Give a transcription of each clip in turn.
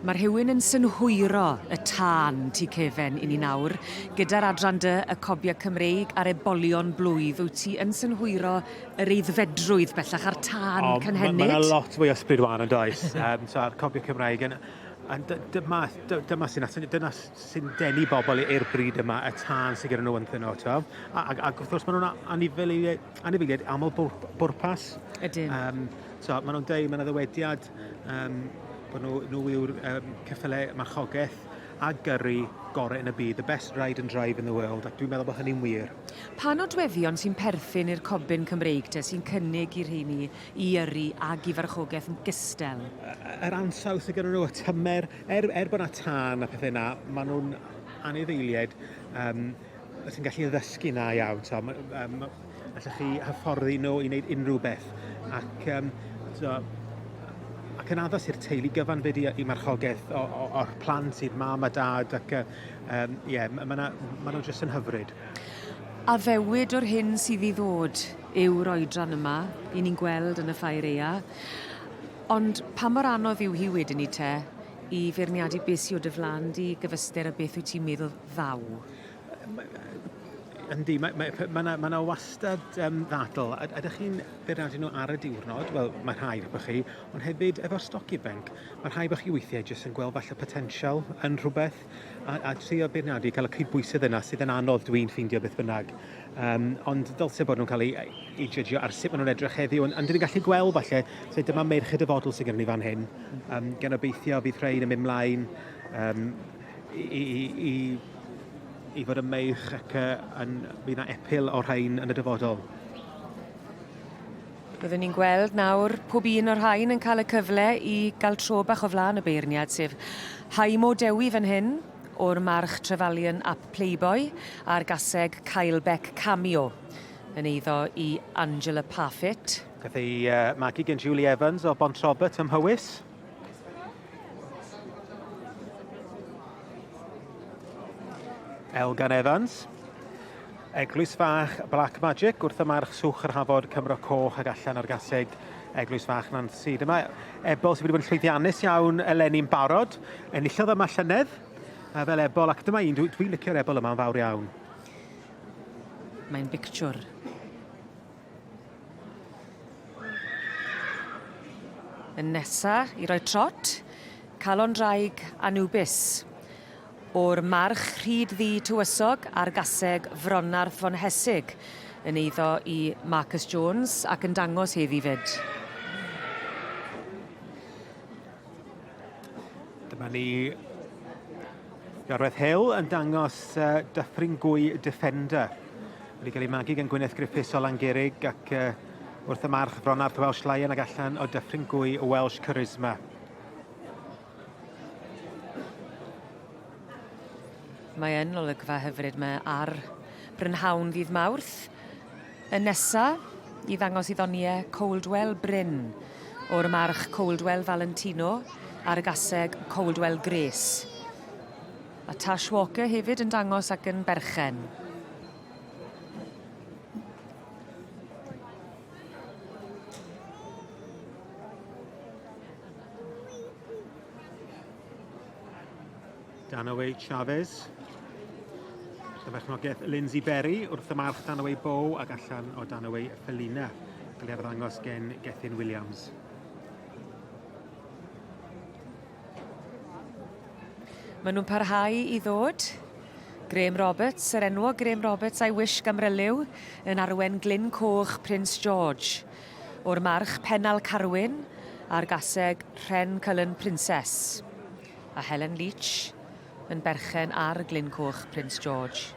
Mae rhywun yn synhwyro y tân tu cefen i ni nawr, gyda'r adran dy y Cobiau Cymreig a'r Ebolion Blwydd. Wyt ti yn synhwyro yr eiddfedrwydd bellach ar tân cynhennid? Mae'n lot fwy o ysbryd wan yn does. So ar Cobiau Cymreig. Dyna sy'n denu bobl i'r bryd yma, y tân sydd gyda nhw yn nhw. Ac wrth gwrs maen nhw'n anifeiliaid aml bwrpas. Ydyn. So maen nhw'n dweud, mae'n ddywediad bod nhw yw'r ceffylau marchogaeth a gyrru gorau yn y byd, the best ride and drive in the world, ac dwi'n meddwl bod hynny'n wir. Pa nodweddion sy'n perthyn i'r cobyn Cymreig te sy'n cynnig i'r rheini i yrru ac i farchogaeth yn gystel? Yr ansawdd sydd gyda nhw, y tymer, bod yna tân a pethau yna, maen nhw'n anifeiliaid sy'n gallu ddysgu na iawn. Allwch chi hyfforddi nhw i wneud unrhyw beth. Ac yn addas i'r teulu gyfan fyd i marchogaeth o'r plant sydd mam a dad ac maen nhw jyst yn hyfryd. A fewid o'r hyn sydd i ddod yw'r oedran yma, i ni'n gweld yn y ffair ea. Ond pa mor anodd yw hi wedyn ni te i feirniadu beth sydd o dy flan di gyfystyr a beth wyt ti'n meddwl ddaw? Yndi, mae yna wastad ddadl. Ydych chi'n beirniadu nhw ar y diwrnod? Wel, mae rhai bych chi, ond hefyd efo'r stoc ifanc, mae rhai bych chi weithiau jyst yn gweld falle potensial yn rhywbeth a trio beirniadu, cael y cydbwysydd yna sydd yn anodd dwi'n ffeindio beth bynnag. Ond dylse bod nhw'n cael ei judgio ar sut maen nhw'n edrych heddiw. Ond dyn ni'n gallu gweld falle, dyma merched y fodl sydd gen ni fan hyn. Gan obeithio bydd rhain yn mynd mlaen i fod yn meich ac bydd yna epil o'r rhain yn y dyfodol. Byddwn ni'n gweld nawr pob un o'r rhain yn cael y cyfle i gael tro bach o flaen y beirniad, sef Haimo Dewi fan hyn, o'r march Trefalion ap Playboy, a'r gaseg Caelbec Cameo, yn eiddo i Angela Parfitt. Gath ei magu gen Julie Evans o Bont Robert ym Mhywys. Elgan Evans. Eglwys fach Black Magic wrth y march Swch yr Hafod Cymro Coch ac allan ar gaseg Eglwys fach Nancy. Dyma Ebol sydd wedi bod yn llwyddiannus iawn eleni'n barod. Enillodd yma llynedd fel Ebol, ac dyma un, dwi'n licio'r Ebol yma yn fawr iawn. Mae'n bictiwr. Yn nesa i roi trot, Calon Draig Anubis. O'r march Rhyd Ddi Tywysog a'r gaseg Fronarth von Hesig yn eiddo i Marcus Jones ac yn dangos heddi fyd. Dyma ni Garwedd Hill yn dangos Dyffryn Gwy Defender. Wedi cael ei magu gan Gwyneth Griffiths o Langerig ac wrth y march Fronarth Welsh Lion ac allan o Dyffryn Gwy Welsh Charisma. Mae yn olygfa hyfryd ar Brynhawn ddydd Mawrth. Y nesa i ddangos i ddoniau Coldwell Bryn o'r march Coldwell Valentino a'r gaseg Coldwell Grace. A Tash Walker hefyd yn dangos ac yn berchen. Danaway Chavez. Dyfechnogaeth Lindsay Berry wrth y march Danaway Bow ac allan o Danaway Felina. Cael ei arddangos gen Gethin Williams. Maen nhw'n parhau i ddod. Graham Roberts, yr enwog Graham Roberts a'i wish Gamryliw yn arwen Glyn Coch Prince George. O'r march Pennal Carwyn a'r gaseg Rhen Cullen Princess. A Helen Leach yn berchen ar Glyn Coch Prince George.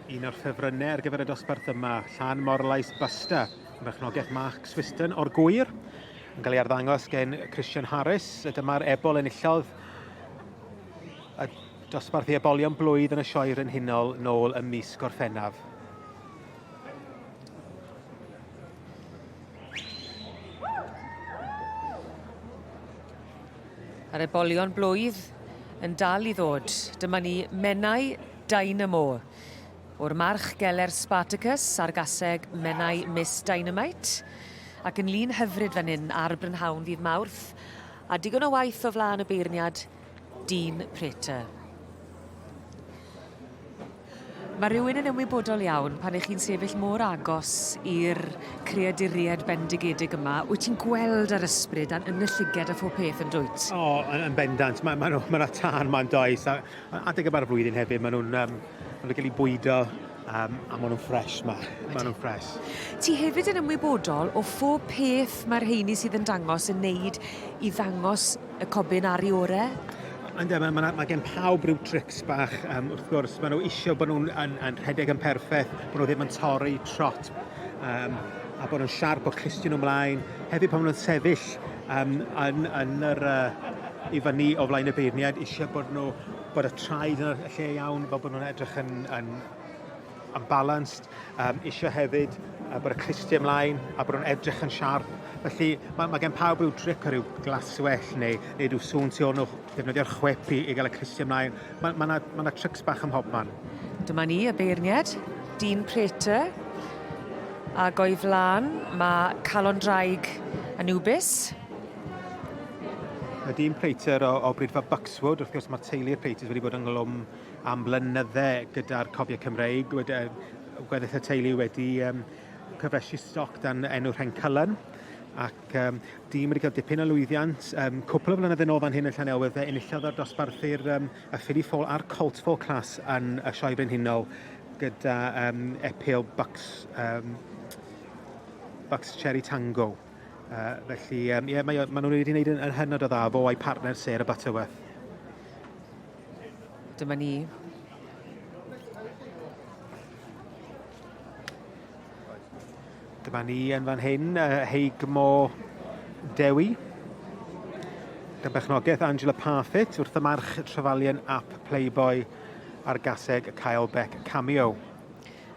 Un o'r ffefrynnau ar gyfer y dosbarth yma, Llan Morlais Buster, yn bechnogaeth Mark Swiston o'r Gwyr, yn cael ei arddangos gen Christian Harris. Dyma'r Ebol enillodd y dosbarth i Ebolion Blwydd yn y sioe Frenhinol nôl ym mis Gorffennaf. A'r Ebolion Blwydd yn dal i ddod. Dyma ni Menai Dynamo. O'r march Geler Spartacus a'r gaseg Menai Miss Dynamite. Ac yn lun hyfryd fan hyn ar brynhawn ddydd Mawrth, a digon o waith o flaen y beirniad, dyn Prater. Mae rhywun yn ymwybodol iawn pan ych chi'n sefyll mor agos i'r creaduried bendigedig yma. Wyt ti'n gweld yr ysbryd yn y llyged a phob peth yn dwyt? O, yn bendant. Mae tân ma'n does. Adeg yma'r flwyddyn hefyd, maen nhw'n cael ei bwydo a maen nhw'n ffres ma. Maen nhw'n ffres. Ti hefyd yn ymwybodol o phob peth mae'r rheini sydd yn dangos yn neud i ddangos y cobyn ar ei orau? Mae gen pawb rhyw trics bach, wrth gwrs, maen nhw eisiau bod nhw'n rhedeg yn perffaith, bod nhw ddim yn torri trot, a bod nhw'n siarp o clustio nhw ymlaen. Hefyd pan maen nhw'n sefyll yn i fyny o flaen y beirniad, eisiau bod y traed yn y lle iawn, fel bod nhw'n edrych yn balanced, eisiau hefyd bod y clustio ymlaen a bod nhw'n edrych yn siarp. Felly mae gen pawb rhyw tric o ryw glaswell neu rhyw sŵn tu ôl nhw, defnyddio'r chwip i gael y clustio ymlaen. Mae yna trics bach ym mhob man. Dyma ni, y beirniad, dyn Prater, ac o'i flan mae calon draig Anubis. Y dyn Prater o Brydfa Buxwood, wrth gwrs mae'r teulu'r Praters wedi bod yn glwm am blynyddau gyda'r Cobiau Cymreig. Gweddill y teulu wedi cyfresu stoc dan enw Rhencylen. Ac dyn wedi cael dipyn o lwyddiant. Cwpl o flynyddoedd yn ôl fan hyn yn Llanelwedd, fe enillodd ar dosbarthu'r y Filly Fall a'r Colt Fall class yn y Sioe Frenhinol gyda epil Bucks Cherry Tango. Felly, maen nhw wedi gwneud yn hynod o dda fo a'i partner Sarah Butterworth. Dyma ni. Dyma ni yn fan hyn, Heigmo Dewi. Gan bechnogaeth Angela Parfitt wrth y march trefalion ap Playboy ar gaseg Kyle Beck cameo.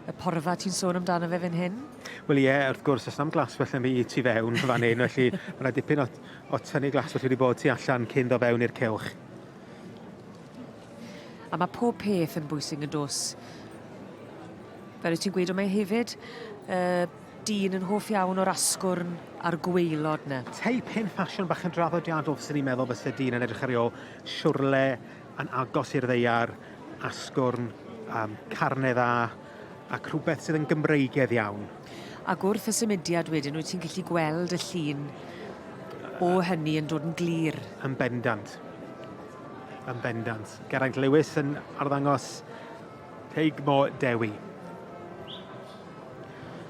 Y porfa ti'n sôn amdano fe fan hyn? Wel ie, wrth gwrs, os na'm glaswell yn fi tu fewn fan hyn, felly mae'n dipyn o tynnu glaswell wedi bod tu allan cyn do fewn i'r cylch. A mae pob peth yn bwysig yn dos. Fel wyt ti'n gweud, mae hefyd dyn yn hoff iawn o'r asgwrn a'r gwaelod na. Teip hyn ffasiwn bach yn draddodiadol sy'n ni'n meddwl fysa dyn yn edrych ar ôl siwrle yn agos i'r ddeiar, asgwrn, carne dda, ac rhywbeth sydd yn Gymreigaidd iawn. Ac wrth y symudiad wedyn, wyt ti'n gallu gweld y llun o hynny yn dod yn glir? Yn bendant. Yn bendant. Geraint Lewis yn arddangos Heigmo Dewi.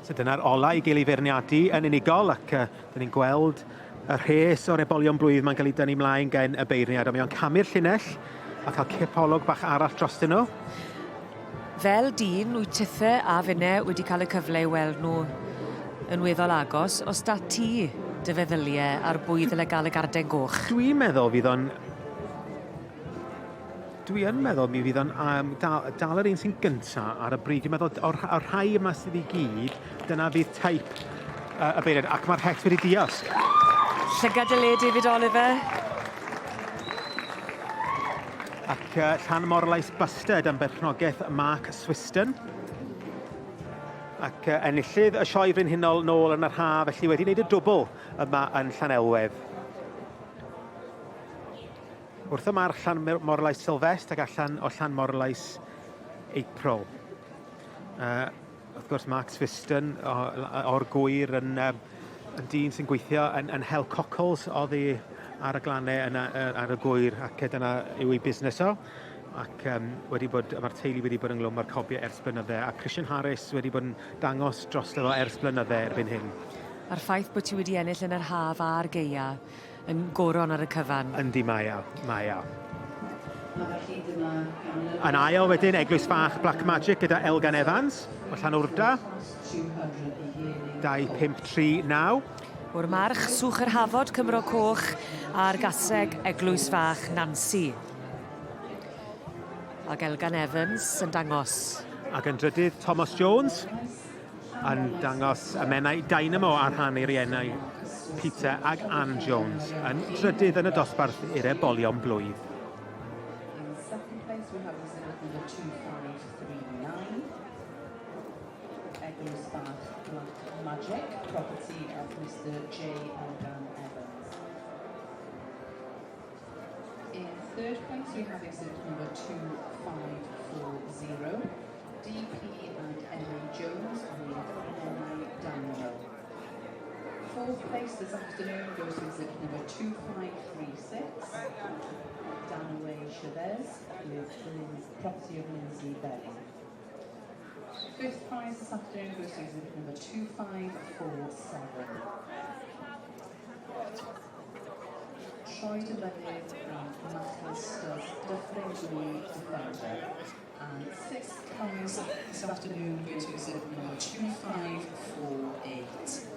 So dyna'r ola i gael ei feirniadu yn unigol ac dyn ni'n gweld y rhes o'r Ebolion Blwydd mae'n cael ei dynnu ymlaen gen y beirniad a mae o'n camu'r llinell a cael cipolwg bach arall drostyn nhw. Fel dyn, wyt tithau a fynnau wedi cael y cyfle i weld nhw yn weddol agos, os da ti dy feddyliau ar bwy ddyle gael y garden goch? Dwi'n meddwl fydd o'n mi fydd o'n dal yr un sy'n gyntaf ar y bryd. Dwi'n meddwl o'r rhai yma sydd i gyd, dyna fydd taip y beirniad, ac mae'r het wedi diosg. Llygad y le, David Oliver. Ac Llan Morlais Bustard am berchnogaeth Mark Swiston. Ac enillydd y Sioe Frenhinol nôl yn yr haf, felly wedi gwneud y dwbl yma yn Llanelwedd. Wrth y march Llan Morlais Sylvest ac allan o Llan Morlais April. Wrth gwrs, Mark Swiston o'r gwyr yn dyn sy'n gweithio yn Hell Cockles oddi ar y glannau ar y gwyr ac dyna yw ei busnes o. Ac mae'r teulu wedi bod yn glwm ar Cobiau ers blynyddau a Christian Harris wedi bod yn dangos dros efo ers blynyddau erbyn hyn. A'r ffaith bod ti wedi ennill yn yr haf a'r geia yn goron ar y cyfan. Yndi, mae o. Yn ail wedyn, Eglwys Fach Black Magic gyda Elgan Evans o Llanwrda. 2-5-3-9. O'r march, Swch yr Hafod Cymro Coch a'r gaseg Eglwys Fach Nancy. Ac Elgan Evans yn dangos. Ac yn drydydd, Thomas Jones yn dangos ymennau Dynamo ar rhan i'r iennau Peter ag Ann Jones yn drydydd yn y dosbarth i'r Ebolion Blwydd. Mr. J. Elgan Evans. In third place, we have exhibit number 2540, DP and Emily Jones with Nelly Daniel. Fourth place this afternoon goes to exhibit number 2536, Danaway Chavez with property of Lindsay Belling. Fifth prize this afternoon goes to exhibit number 2547. Troy de Mynydd and Matthew Stubbs, Dyffryn Dwy Defender. And sixth prize this afternoon goes to exhibit number 2548.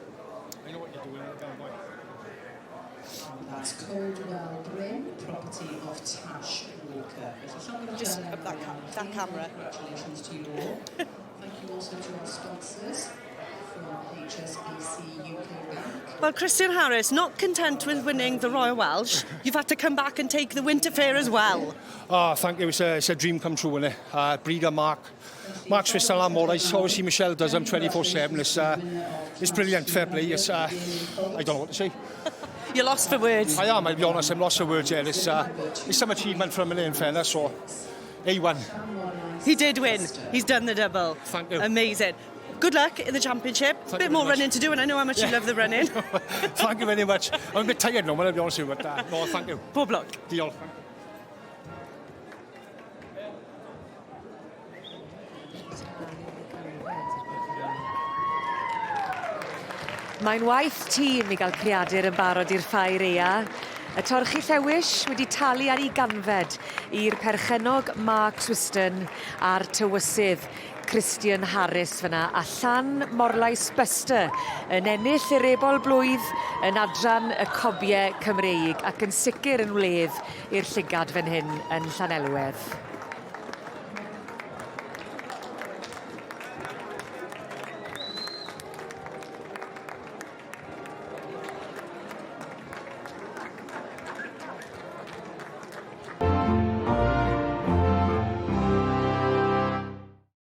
I know what you're doing, boy. That's Cobiau Cymreig, property of Tash Walker. Just up that camera. Congratulations to you all. Thank you also to our sponsors from HSBC UK Bank. Well, Christian Harris, not content with winning the Royal Welsh, you've had to come back and take the Winter Fair as well. Oh, thank you. It's a dream come true, isn't it? Breeder Mark Swiston and Morris. Obviously, Michelle does them 24/7. It's brilliant. Fair play. It's, I don't know what to say. You're lost for words. I am, I'll be honest. I'm lost for words here. It's some achievement from an in fairness, so A1. He did win. He's done the double. Thank you. Amazing. Good luck in the championship. Thank Bit you more very much. running to do, and I know how much you love the running. Thank you very much. I'm a bit tired now, I'll be honest with you, but no, thank you. Poor bloke. Diolch. Mae'n waith tîm i gael creadur yn barod i'r ffair ea. Y torchi llewis wedi talu ar ei ganfed i'r perchenog Mark Swiston a'r tywysydd Christian Harris fyna a Llan Morlais Buster yn ennill yr Ebol Blwydd yn adran y Cobiau Cymreig ac yn sicr yn wledd i'r llygad fan hyn yn Llanelwedd.